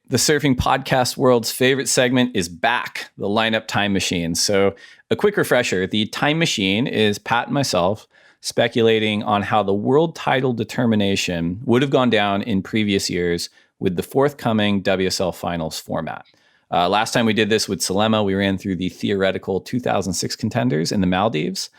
the surfing podcast world's favorite segment is back, the lineup time machine. So a quick refresher, the time machine is Pat and myself speculating on how the world title determination would have gone down in previous years with the forthcoming WSL Finals format. Last time we did this with Salema, we ran through the theoretical 2006 contenders in the Maldives.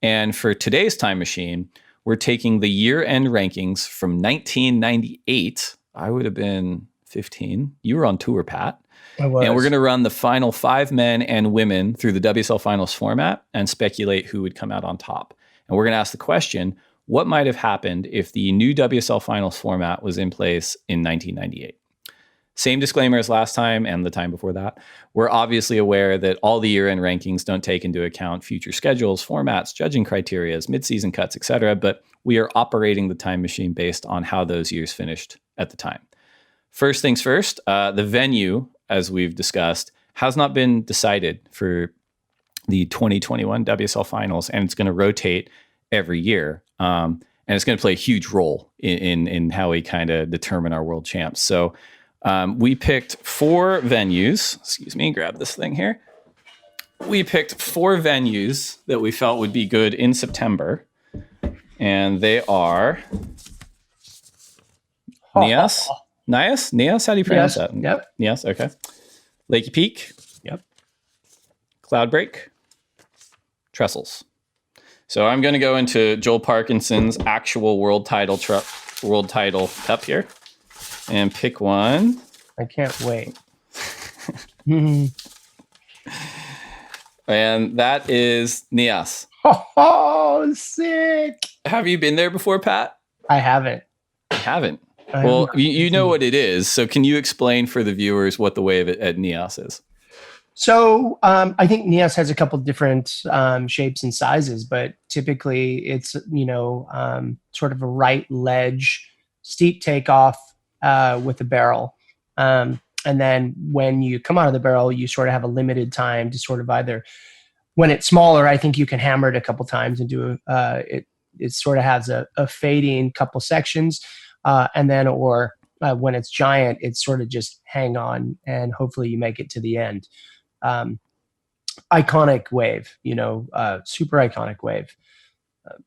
And for today's time machine, we're taking the year-end rankings from 1998. I would have been 15. You were on tour, Pat. I was. And we're going to run the final 5 men and women through the WSL Finals format and speculate who would come out on top. And we're going to ask the question, what might have happened if the new WSL Finals format was in place in 1998? Same disclaimer as last time and the time before that. We're obviously aware that all the year-end rankings don't take into account future schedules, formats, judging criteria, mid-season cuts, etc. But we are operating the time machine based on how those years finished at the time. First things first, the venue, as we've discussed, has not been decided for the 2021 WSL Finals, and it's going to rotate every year. And it's going to play a huge role in how we kind of determine our world champs. So we picked 4 venues. Excuse me, grab this thing here. We picked 4 venues that we felt would be good in September. And they are Nias? Nias? How do you pronounce that? Yep. Nias, okay. Lakey Peak. Yep. Cloudbreak. Trestles. So I'm going to go into Joel Parkinson's actual world title cup here and pick one. I can't wait. And that is Nias. Oh, sick. Have you been there before, Pat? I haven't. I haven't. Well, you know what it is. So can you explain for the viewers what the wave at Nias is? So I think Nias has a couple different shapes and sizes, but typically it's, sort of a right ledge, steep takeoff with a barrel. And then when you come out of the barrel, you sort of have a limited time to sort of either, when it's smaller, I think you can hammer it a couple times and do it sort of has a fading couple sections. And then, when it's giant, it's sort of just hang on and hopefully you make it to the end. Iconic wave, super iconic wave,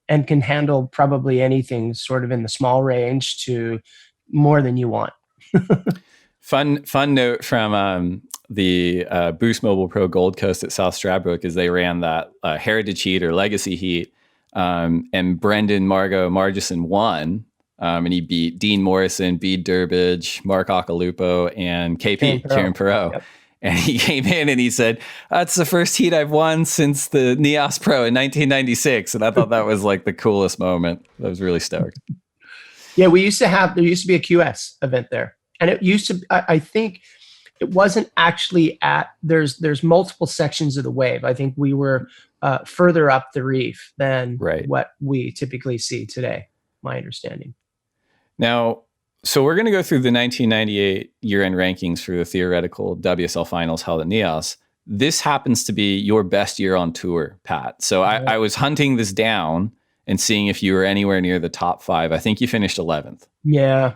and can handle probably anything sort of in the small range to more than you want. Fun note from the Boost Mobile Pro Gold Coast at South Stradbroke is they ran that Heritage Heat or Legacy Heat, and Brendan Margison won. And he beat Dean Morrison, Bede Durbridge, Mark Occhilupo, and KP, Kieran Perot. Yep. And he came in and he said, that's the first heat I've won since the Nias Pro in 1996. And I thought that was like the coolest moment. I was really stoked. Yeah, there used to be a QS event there. And it used to, I think it wasn't actually there's multiple sections of the wave. I think we were further up the reef than what we typically see today, my understanding. Now, so we're going to go through the 1998 year-end rankings for the theoretical WSL Finals held at Nias. This happens to be your best year on tour, Pat. So I was hunting this down and seeing if you were anywhere near the top 5. I think you finished 11th. Yeah.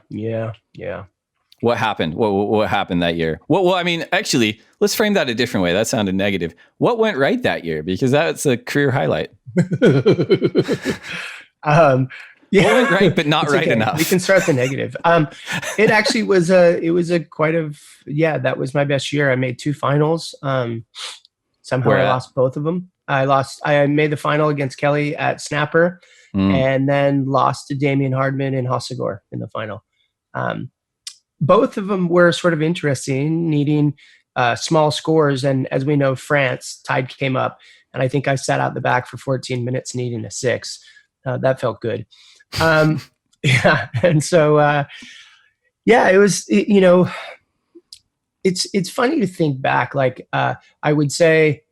What happened? What happened that year? Well, I mean, actually, let's frame that a different way. That sounded negative. What went right that year? Because that's a career highlight. Yeah, what went right, but not right enough. We can start the negative. It actually was that was my best year. I made 2 finals. Somehow I lost both of them. I made the final against Kelly at Snapper and then lost to Damian Hardman and Hossegor in the final. Both of them were sort of interesting, needing small scores. And as we know, France, tide came up. And I think I sat out the back for 14 minutes needing a 6. That felt good. Yeah. And so, it was, it's funny to think back. Like, I would say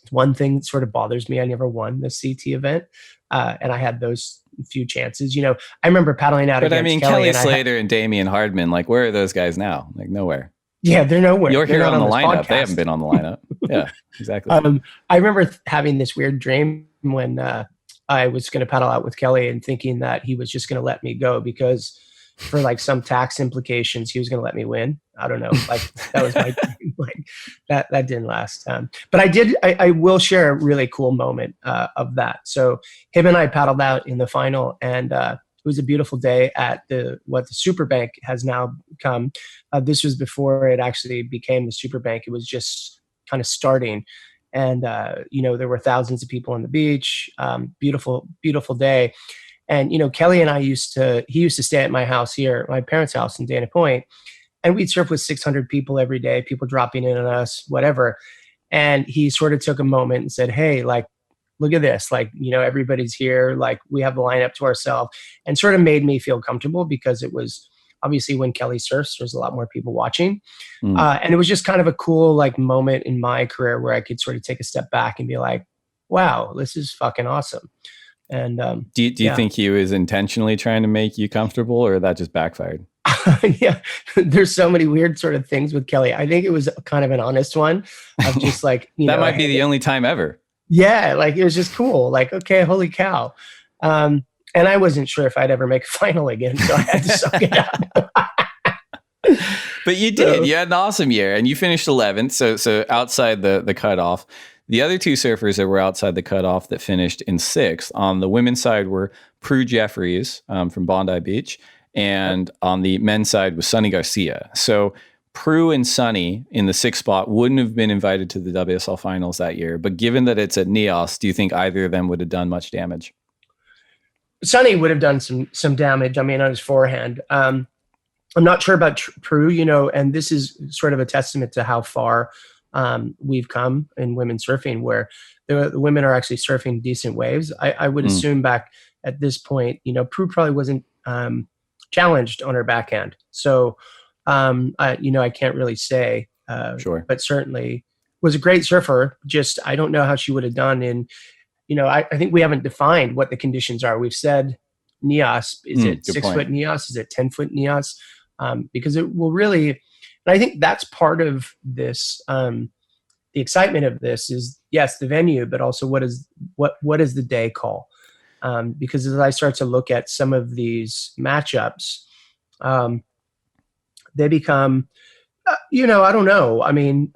one thing that sort of bothers me. I never won the CT event. And I had those few chances, I remember paddling out against Kelly Slater and Damian Hardman, like, where are those guys now? Like, nowhere. Yeah, they're nowhere. You're here on the lineup. Podcast. They haven't been on the lineup. Yeah, exactly. I remember having this weird dream when, I was going to paddle out with Kelly and thinking that he was just going to let me go because for like some tax implications, he was going to let me win. I don't know. Like that was my like that didn't last. But I will share a really cool moment of that. So him and I paddled out in the final, and it was a beautiful day at what the Super Bank has now become. This was before it actually became the Super Bank. It was just kind of starting. And there were thousands of people on the beach. Beautiful, beautiful day. And Kelly and he used to stay at my house here, my parents' house in Dana Point, and we'd surf with 600 people every day, people dropping in on us, whatever. And he sort of took a moment and said, "Hey, like, look at this, like, everybody's here, like, we have the lineup to ourselves," and sort of made me feel comfortable, because it was obviously when Kelly surfs, there's a lot more people watching. And it was just kind of a cool like moment in my career where I could sort of take a step back and be like, wow, this is fucking awesome. And do you think he was intentionally trying to make you comfortable, or that just backfired? Yeah, there's so many weird sort of things with Kelly. I think it was kind of an honest one of just like, that might be the only time ever. Yeah, like it was just cool. Like, okay, holy cow. And I wasn't sure if I'd ever make a final again, so I had to suck it up. But you did. So, you had an awesome year, and you finished 11th, so outside the cutoff. The other two surfers that were outside the cutoff that finished in 6th on the women's side were Prue Jeffries from Bondi Beach, and on the men's side was Sonny Garcia. So Prue and Sonny in the 6th spot wouldn't have been invited to the WSL finals that year. But given that it's at NEOS, do you think either of them would have done much damage? Sonny would have done some damage. I mean, on his forehand. I'm not sure about Prue, and this is sort of a testament to how far we've come in women's surfing, where the women are actually surfing decent waves. I would assume back at this point, Prue probably wasn't challenged on her backhand. So, I can't really say. Sure. But certainly was a great surfer. Just, I don't know how she would have done in, I think we haven't defined what the conditions are. We've said NEOS. Is it 6-foot NEOS? Is it 10-foot NEOS? Because it will really, and I think that's part of this. The excitement of this is, yes, the venue, but also what is the day call? Because as I start to look at some of these matchups, they become, I don't know. I mean,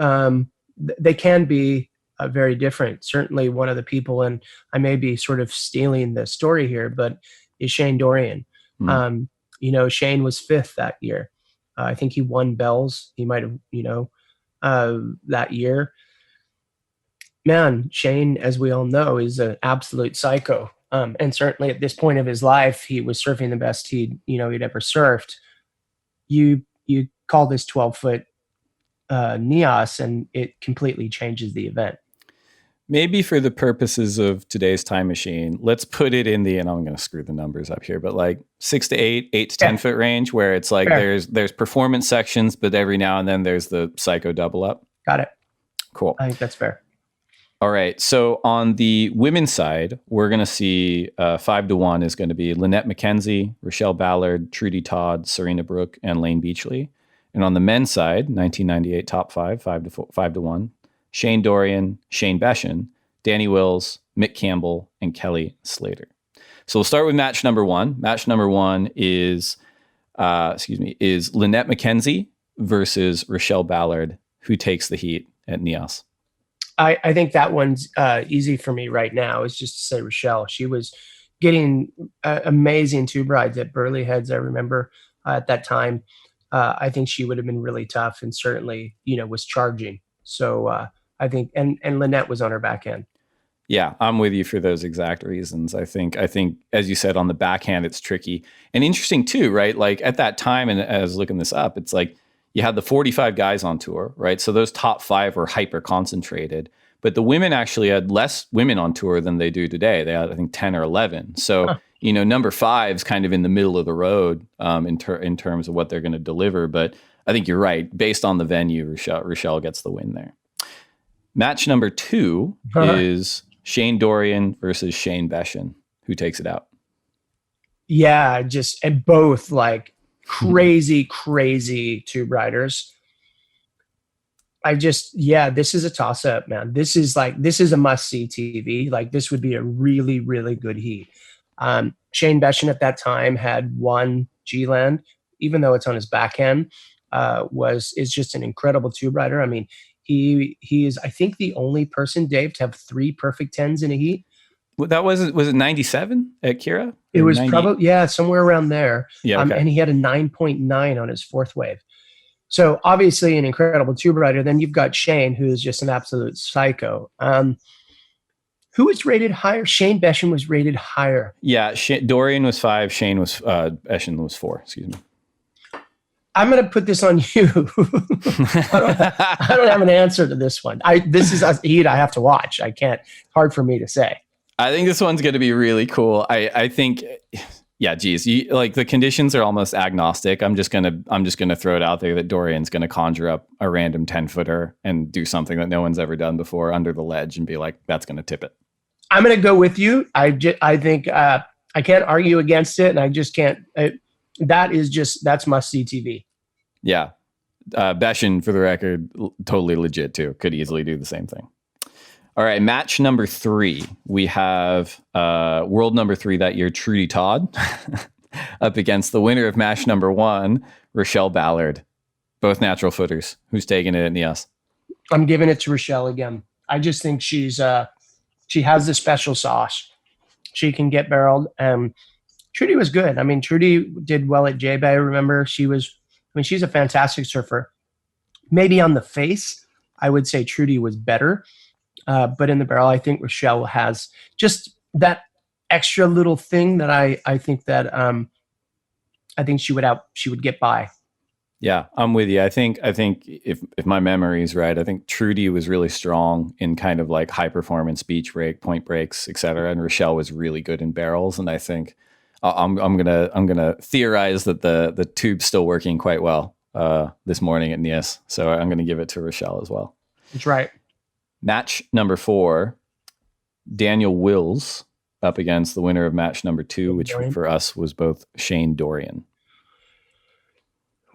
they can be very different. Certainly one of the people, and I may be sort of stealing the story here, but is Shane Dorian. Shane was 5th that year. I think he won bells. He might have, that year. Man, Shane, as we all know, is an absolute psycho. And certainly at this point of his life, he was surfing the best he'd ever surfed. You call this 12-foot NEOS, and it completely changes the event. Maybe for the purposes of today's time machine, let's put it in and I'm going to screw the numbers up here, but like 6 to 8, 8 to 10 foot range, where it's like there's performance sections, but every now and then there's the psycho double up. Got it. Cool. I think that's fair. All right. So on the women's side, we're going to see 5 to 1 is going to be Lynette McKenzie, Rochelle Ballard, Trudy Todd, Serena Brooke, and Lane Beachley. And on the men's side, 1998 top 5 to 1. Shane Dorian, Shane Beshen, Danny Wills, Mick Campbell, and Kelly Slater. So we'll start with match number 1. Match number 1 is Lynette McKenzie versus Rochelle Ballard, who takes the heat at NEOS. I think that one's easy for me right now, is just to say Rochelle. She was getting amazing tube rides at Burley Heads, I remember at that time. I think she would have been really tough, and certainly, was charging. So I think, and Lynette was on her backhand. Yeah, I'm with you for those exact reasons. I think, as you said, on the backhand, it's tricky and interesting too, right? Like at that time, and as looking this up, it's like you had the 45 guys on tour, right? So those top 5 were hyper concentrated, but the women actually had less women on tour than they do today. They had, I think, 10 or 11. So, number 5's kind of in the middle of the road in terms of what they're going to deliver. But I think you're right. Based on the venue, Rochelle gets the win there. Match number 2 is Shane Dorian versus Shane Beshen. Who takes it out? Yeah, and both like crazy tube riders. This is a toss up, man. This is a must see TV. Like, this would be a really, really good heat. Shane Beschen at that time had won G-Land, even though it's on his backhand, is just an incredible tube rider. I mean, he is, I think, the only person, Dave, to have 3 perfect 10s in a heat. Well, that was it 97 at Kira? It was probably, somewhere around there. Yeah, okay. And he had a 9.9 on his 4th wave. So obviously an incredible tube rider. Then you've got Shane, who is just an absolute psycho. Who was rated higher? Shane Beschen was rated higher. Yeah, Dorian was 5. Shane was Beschen was 4. Excuse me. I'm going to put this on you. I don't have an answer to this one. This is a heat I have to watch. I can't. Hard for me to say. I think this one's going to be really cool. I think, yeah, geez, like the conditions are almost agnostic. I'm just gonna throw it out there that Dorian's going to conjure up a random 10-footer and do something that no one's ever done before under the ledge and be like, that's going to tip it. I'm going to go with you. I think I can't argue against it, and I just can't. That's must see TV. Yeah, Beschen, for the record, totally legit too. Could easily do the same thing. All right, match number 3. We have world number 3 that year, Trudy Todd, up against the winner of match number 1, Rochelle Ballard. Both natural footers. Who's taking it in the S? I'm giving it to Rochelle again. I just think she has the special sauce. She can get barreled. Trudy was good. I mean, Trudy did well at J-Bay. Remember, she's a fantastic surfer. Maybe on the face, I would say Trudy was better. But in the barrel, I think Rochelle has just that extra little thing that I think that I think she would get by. Yeah, I'm with you. I think if my memory is right, I think Trudy was really strong in kind of like high performance beach break, point breaks, etc. And Rochelle was really good in barrels. And I think I'm gonna theorize that the tube's still working quite well this morning at Nias. So I'm gonna give it to Rochelle as well. That's right. Match number 4, Daniel Wills up against the winner of match number 2, which Dorian. For us was both Shane Dorian.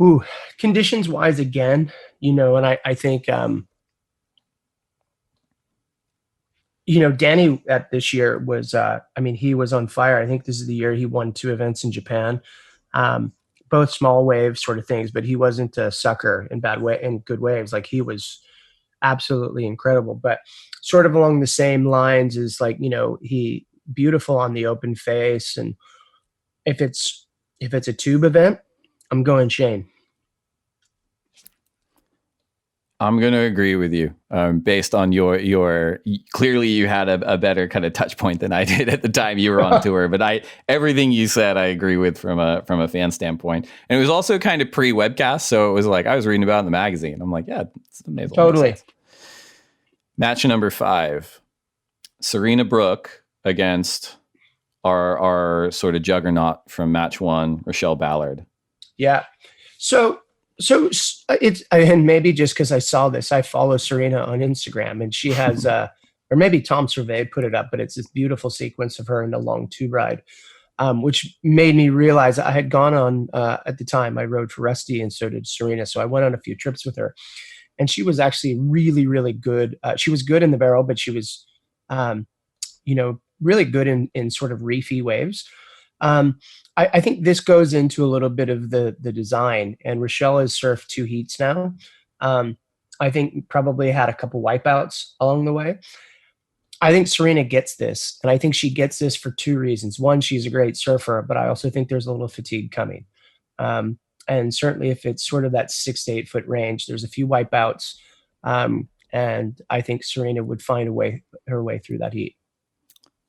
Ooh, conditions wise again, and I think, Danny at this year was, he was on fire. I think this is the year he won 2 events in Japan, both small wave sort of things, but he wasn't a sucker in good waves. Like he was absolutely incredible, but sort of along the same lines as he beautiful on the open face. And if it's a tube event, I'm going Shane. I'm going to agree with you based on your clearly you had a better kind of touch point than I did at the time you were on tour, but everything you said I agree with from a fan standpoint. And it was also kind of pre-webcast, so it was like I was reading about it in the magazine. I'm like, yeah, it's amazing. Totally. Match number 5, Serena Brooke against our sort of juggernaut from match 1, Rochelle Ballard. Yeah. So it's, and maybe just because I saw this, I follow Serena on Instagram, and she has, or maybe Tom Survey put it up, but it's this beautiful sequence of her in a long tube ride, which made me realize I had gone on, at the time I rode for Rusty and so did Serena. So I went on a few trips with her, and she was actually really, really good. She was good in the barrel, but she was, really good in sort of reefy waves. I think this goes into a little bit of the design, and Rochelle has surfed 2 heats now. I think probably had a couple wipeouts along the way. I think Serena gets this, and I think she gets this for 2 reasons. One, she's a great surfer, but I also think there's a little fatigue coming. And certainly if it's sort of that 6 to 8 foot range, there's a few wipeouts. And I think Serena would find her way through that heat.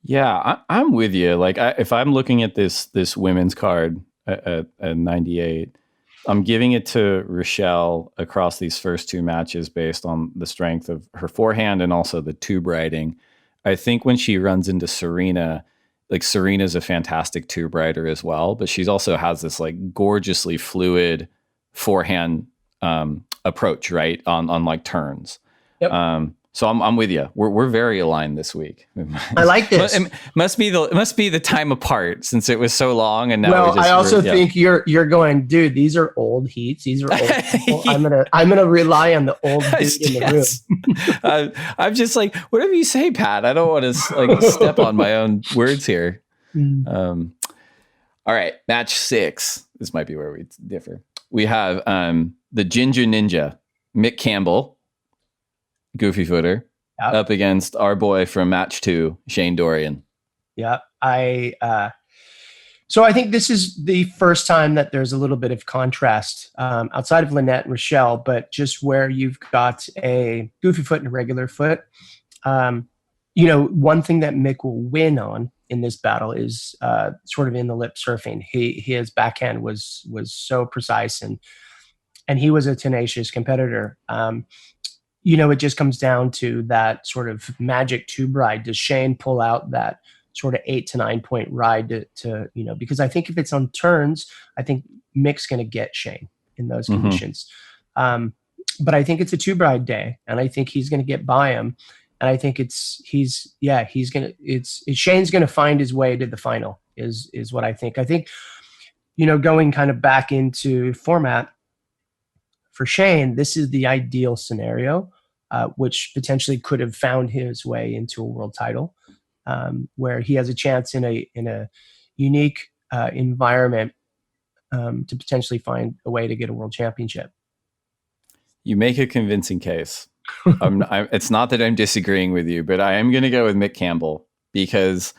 Yeah, I'm with you. Like, if I'm looking at this women's card at 98, I'm giving it to Rochelle across these first 2 matches based on the strength of her forehand and also the tube riding. I think when she runs into Serena, like Serena's a fantastic tube rider as well, but she's also has this like gorgeously fluid forehand approach, right, on like turns. Yep. So I'm with you. We're very aligned this week. I like this. It must be the time apart since it was so long. And now well, I also think you're going, dude. These are old heats. These are old people. I'm gonna rely on the old dude in the room. I'm just like, whatever you say, Pat. I don't want to like step on my own words here. Mm. All right, match 6. This might be where we differ. We have the Ginger Ninja, Mick Campbell, Goofy Footer, up against our boy from match 2, Shane Dorian. Yeah, so I think this is the first time that there's a little bit of contrast outside of Lynette and Rochelle, but just where you've got a goofy foot and a regular foot. One thing that Mick will win on in this battle is sort of in the lip surfing. His backhand was so precise, and he was a tenacious competitor. It just comes down to that sort of magic tube ride. Does Shane pull out that sort of 8 to 9 point ride to because I think if it's on turns, I think Mick's going to get Shane in those conditions. But I think it's a tube ride day, and I think he's going to get by him. And I think Shane's going to find his way to the final is what I think. I think, going kind of back into format for Shane, this is the ideal scenario, which potentially could have found his way into a world title. Where he has a chance in a unique environment to potentially find a way to get a world championship. You make a convincing case. It's not that I'm disagreeing with you, but I am going to go with Mick Campbell because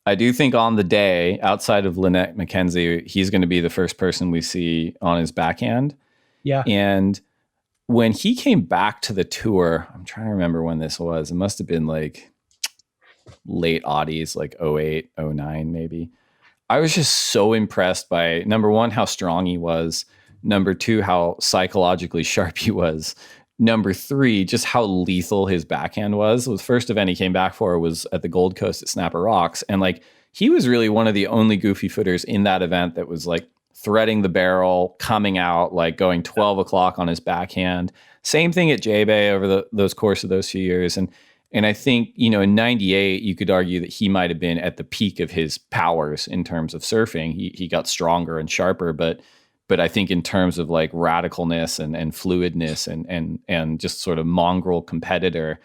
I do think on the day, outside of Lynette McKenzie, he's going to be the first person we see on his backhand. Yeah. And when he came back to the tour, I'm trying to remember when this was. It must have been like late aughties, like 08, 09 maybe. I was just so impressed by, number one, how strong he was. Number two, how psychologically sharp he was. Number three, just how lethal his backhand was. The first event he came back for was at the Gold Coast at Snapper Rocks. And like, he was really one of the only goofy footers in that event that was like threading the barrel, coming out, like going 12 o'clock on his backhand. Same thing at J-Bay over those course of those few years. And I think, in 98, you could argue that he might have been at the peak of his powers in terms of surfing. He got stronger and sharper, but I think in terms of like radicalness and fluidness and just sort of mongrel competitor,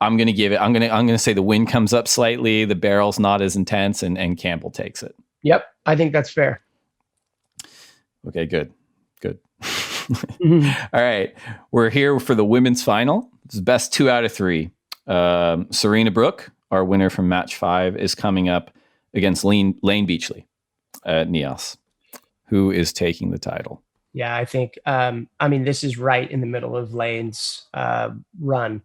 I'm going to say the wind comes up slightly, the barrel's not as intense, and Campbell takes it. Yep, I think that's fair. Okay, good. All right, we're here for the women's final. It's the best 2 out of 3. Serena Brooke, our winner from match 5, is coming up against Lane Beachley at NEOS. Who is taking the title? Yeah, I think, this is right in the middle of Lane's run.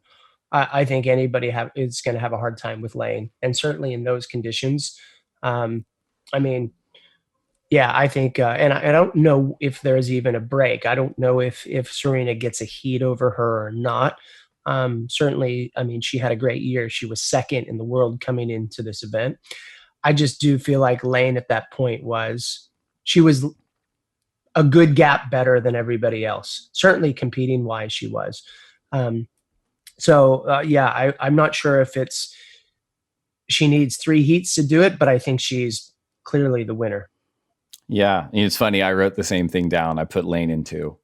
I think anybody is going to have a hard time with Lane. And certainly in those conditions, I think, and I don't know if there's even a break. I don't know if Serena gets a heat over her or not. Certainly, she had a great year. She was second in the world coming into this event. I just do feel like Lane at that point she was a good gap better than everybody else. Certainly competing wise, she was. I'm not sure if she needs 3 heats to do it, but I think she's clearly the winner. Yeah. It's funny. I wrote the same thing down. I put Lane in 2.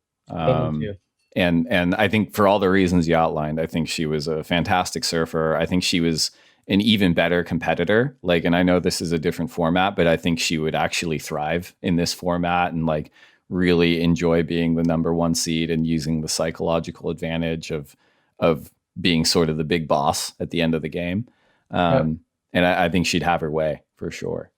And I think for all the reasons you outlined, I think she was a fantastic surfer. I think she was an even better competitor. And I know this is a different format, but I think she would actually thrive in this format and really enjoy being the number 1 seed and using the psychological advantage of being sort of the big boss at the end of the game. And I think she'd have her way for sure.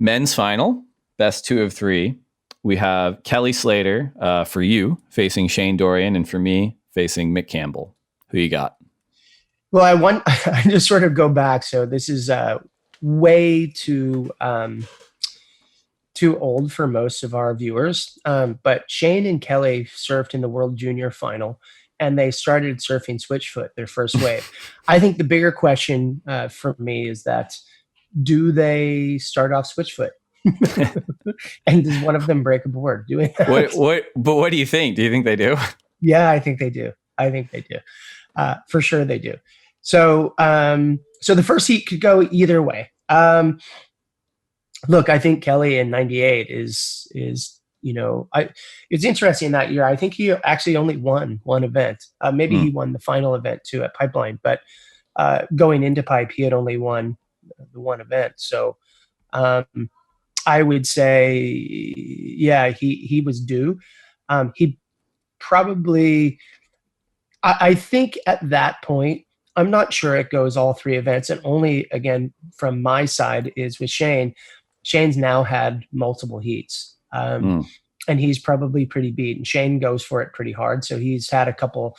Men's final, best 2 of 3. We have Kelly Slater for you facing Shane Dorian, and for me facing Mick Campbell. Who you got? Well, I just sort of go back. So this is way too old for most of our viewers. But Shane and Kelly surfed in the World Junior Final, and they started surfing switchfoot, their first wave. I think the bigger question for me is that, do they start off switchfoot? And does one of them break a board doing that? What do you think? Do you think they do? Yeah, I think they do. For sure they do. So the first heat could go either way. Look, I think Kelly in 98 is it's interesting that year. I think he actually only won one event. Maybe he won the final event too at Pipeline, but going into Pipe, he had only won the one event. So I would say, yeah, he was due. He probably, I think at that point, I'm not sure it goes all three events. And only, again, from my side is with Shane. Shane's now had multiple heats. And he's probably pretty beat. And Shane goes for it pretty hard. So he's had a couple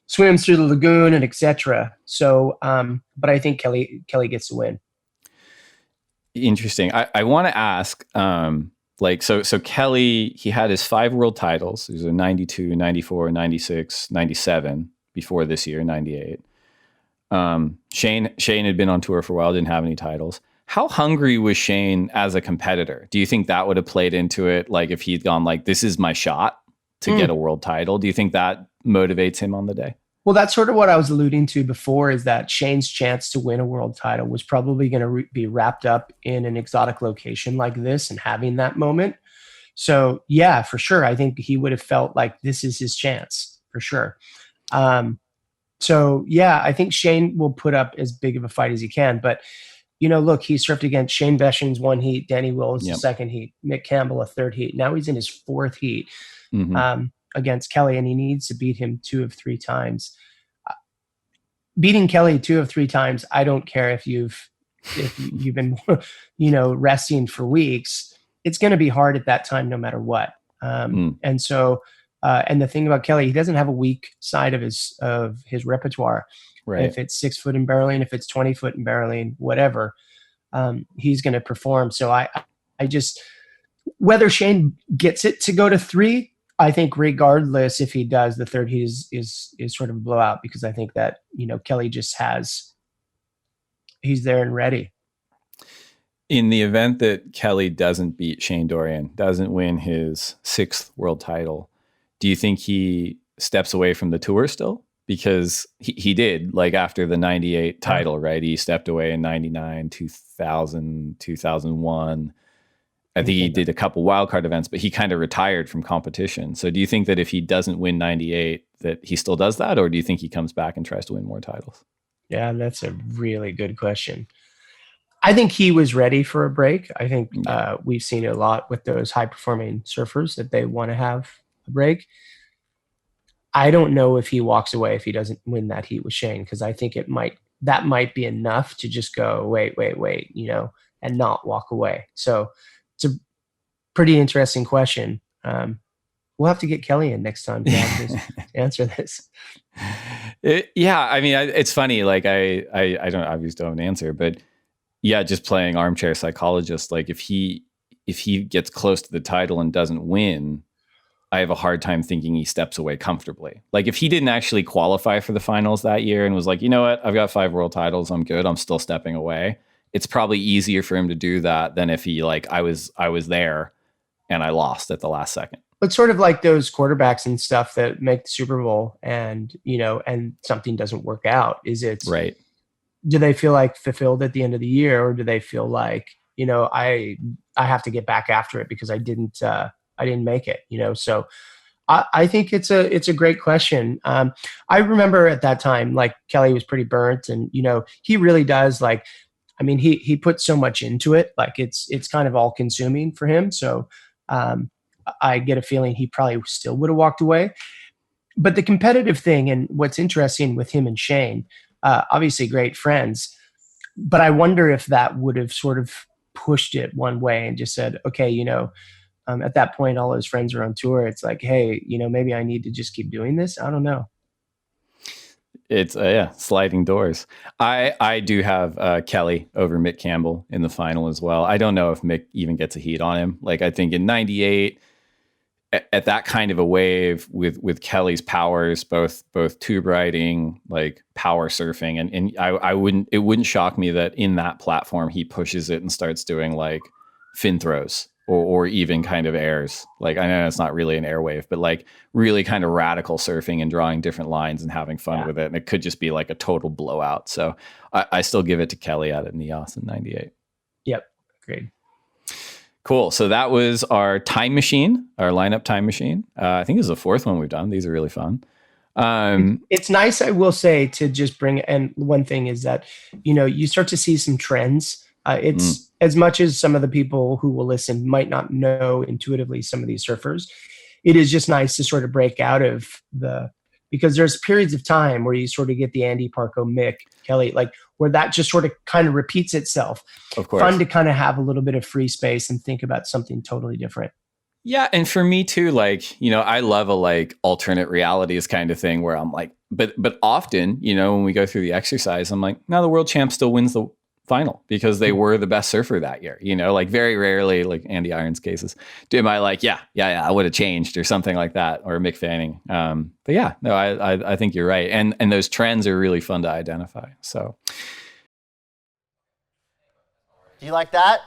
swims through the lagoon and etc. So, but I think Kelly gets the win. Interesting. I want to ask, so Kelly, he had his 5 world titles. He was a 92, 94, 96, 97 before this year, 98. Shane had been on tour for a while, didn't have any titles. How hungry was Shane as a competitor? Do you think that would have played into it? Like if he'd gone like, this is my shot to get a world title. Do you think that motivates him on the day? Well, that's sort of what I was alluding to before, is that Shane's chance to win a world title was probably going to be wrapped up in an exotic location like this and having that moment. So yeah, for sure. I think he would have felt like this is his chance for sure. So yeah, I think Shane will put up as big of a fight as he can, but look, he surfed against Shane Beshing's 1 heat, Danny Wills the 2nd heat, Mick Campbell a 3rd heat. Now he's in his 4th heat against Kelly, and he needs to beat him 2 of 3 times. Beating Kelly 2 of 3 times, I don't care if you've been resting for weeks. It's going to be hard at that time, no matter what. And so, and the thing about Kelly, he doesn't have a weak side of his repertoire. Right. If it's 6 foot in barreling, if it's 20 foot in barreling, whatever, he's going to perform. So I just, whether Shane gets it to go to 3, I think regardless if he does, the 3rd heat is sort of a blowout, because I think that, Kelly just he's there and ready. In the event that Kelly doesn't beat Shane Dorian, doesn't win his 6th world title, do you think he steps away from the tour still? Because he did, like after the 98 title, right? He stepped away in 99, 2000, 2001. I think he did a couple wildcard events, but he kind of retired from competition. So do you think that if he doesn't win 98, that he still does that? Or do you think he comes back and tries to win more titles? Yeah, that's a really good question. I think he was ready for a break. I think we've seen it a lot with those high-performing surfers that they want to have a break. I don't know if he walks away if he doesn't win that heat with Shane, because I think that might be enough to just go, wait, and not walk away. So it's a pretty interesting question. We'll have to get Kelly in next time to answer this. It's funny. Like I obviously don't have an answer, but yeah, just playing armchair psychologist. Like if he gets close to the title and doesn't win, I have a hard time thinking he steps away comfortably. Like if he didn't actually qualify for the finals that year and was like, you know what, I've got 5 world titles, I'm good, I'm still stepping away. It's probably easier for him to do that than if he I was there and I lost at the last second. It's sort of like those quarterbacks and stuff that make the Super Bowl and something doesn't work out. Right. Do they feel like fulfilled at the end of the year, or do they feel like, I have to get back after it because I didn't make it, So I think it's a great question. I remember at that time, like Kelly was pretty burnt, and, he really does he put so much into it. Like it's kind of all consuming for him. So I get a feeling he probably still would have walked away. But the competitive thing, and what's interesting with him and Shane, obviously great friends, but I wonder if that would have sort of pushed it one way and just said, okay, at that point, all his friends are on tour. It's like, hey, maybe I need to just keep doing this. I don't know. It's sliding doors. I do have Kelly over Mick Campbell in the final as well. I don't know if Mick even gets a heat on him. Like I think in 98, at that kind of a wave with Kelly's powers, both tube riding, like power surfing, and it wouldn't shock me that in that platform he pushes it and starts doing like fin throws or even kind of airs. Like I know it's not really an air wave, but like really kind of radical surfing and drawing different lines and having fun with it. And it could just be like a total blowout. So I still give it to Kelly out at NEOS in 98. Yep. Agreed. Cool. So that was our time machine, our lineup time machine. I think this is the 4th one we've done. These are really fun. It's nice, I will say, to just bring, and one thing is that, you start to see some trends It's as much as some of the people who will listen might not know intuitively some of these surfers, it is just nice to sort of break out of because there's periods of time where you sort of get the Andy, Parko, Mick, Kelly, like where that just sort of kind of repeats itself. Of course. Fun to kind of have a little bit of free space and think about something totally different. Yeah. And for me too, like, I love a like alternate realities kind of thing where I'm like, but often, when we go through the exercise, I'm like, no, the world champ still wins the final because they were the best surfer that year, like very rarely, like Andy Irons cases, am I like, yeah, I would have changed or something like that, or Mick Fanning. But yeah, no, I think you're right. And those trends are really fun to identify. So. Do you like that?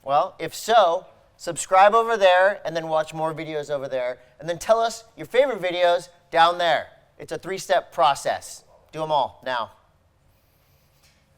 Well, if so, subscribe over there and then watch more videos over there. And then tell us your favorite videos down there. It's a 3-step process. Do them all now.